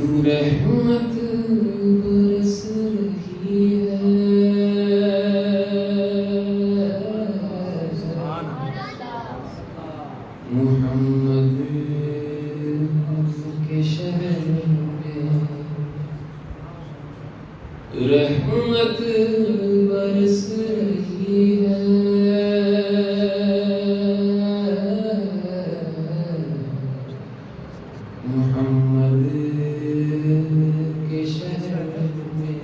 رحمت برس رہی ہے محمد کے شہر میں رحمت برس رہی ہے محمد کے شہر میں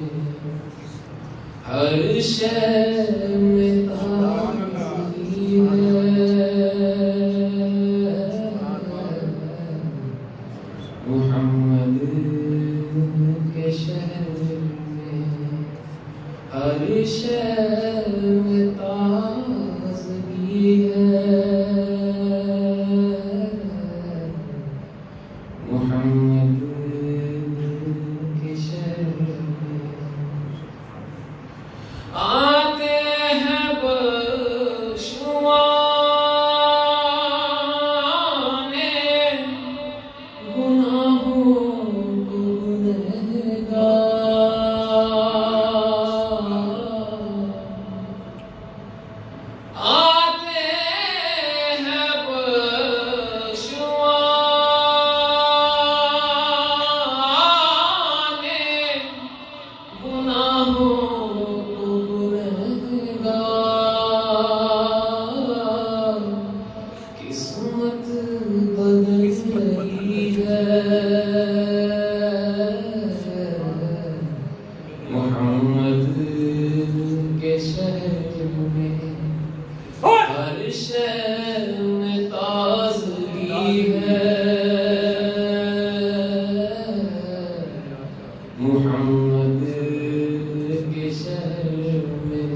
ہر شے میں تازگی ہے محمد کے شہر میں ہر شے میں تازگی ہے محمد کے شہر میں آتے ہیں بشوانے گناہوں کو گنہگار آتے ہیں قسمت بدل رہی ہے محمد کے شہر میں ہر شے میں تازگی ہے محمد کے شہر میں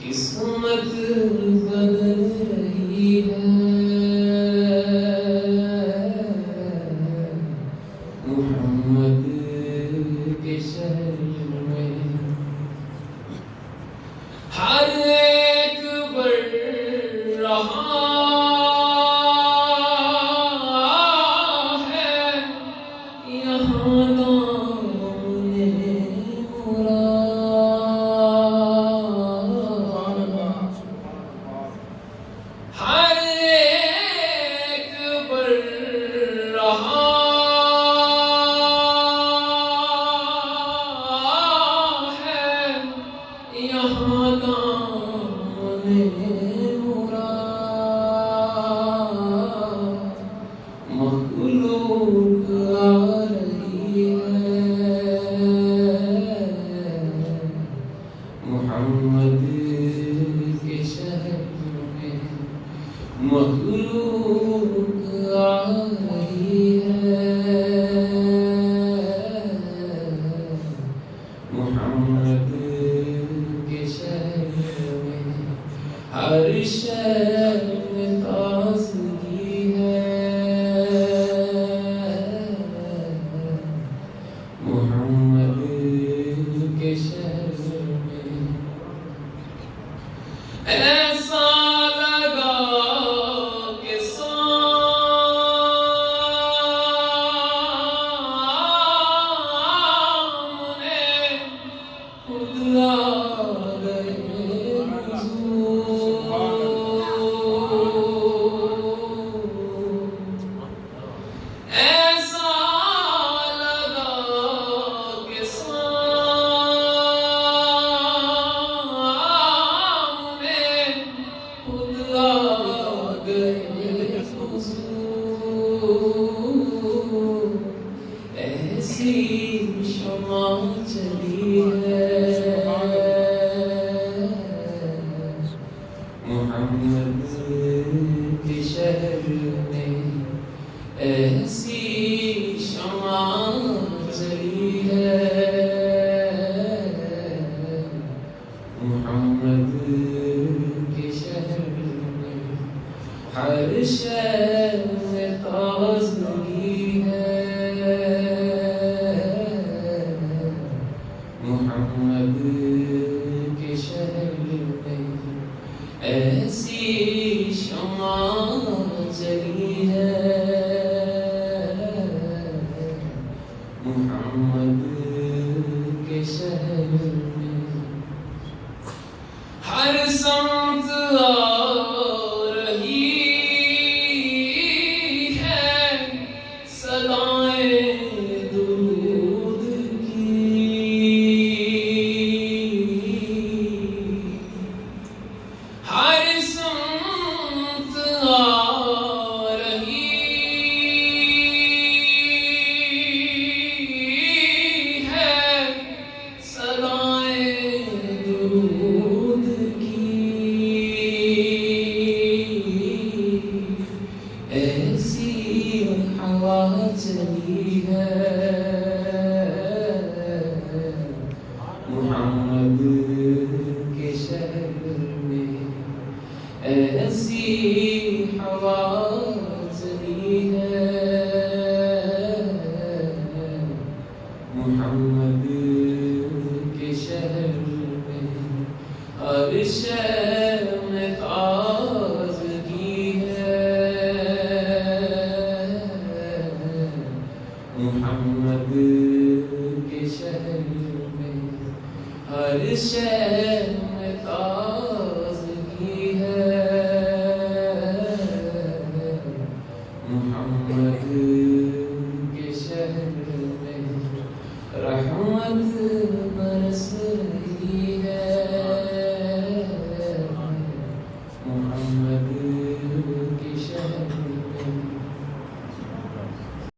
قسمت بدل رہی ہے محمد کے شہر میں ہر ایک بڑھ رہا ہے یہاں دامن مراد ہر ایک بڑھ رہا یہاں دامن مراد مخلوق آ رہی ہے محمد کے شہر میں مخلوق آ رہی ہے محمد کے شہر میں ہر شے میں تازگی ہے محمد کے شہر میں ایسا لگا کہ سامنے خود آ گئے ایسا لگا کہ سامنے خود آ گئے حضور ایسی شمع چلی ہے محمد کے شہر میں ایسی شمع چلی ہے محمد کے شہر میں ہر شے میں تازگی ہے محمد محمد کے شہر میں ہر سمت آ رہی ہے صدائیں درود کی، ہر سمت آ رہی ہے صدائیں درود کی، ایسی ہوا چلی ہے محمد کے شہر میں، ایسی ہوا چلی ہے محمد کے شہر میں، ہر شے میں تازگی ہے محمد کے شہر میں، ہر شے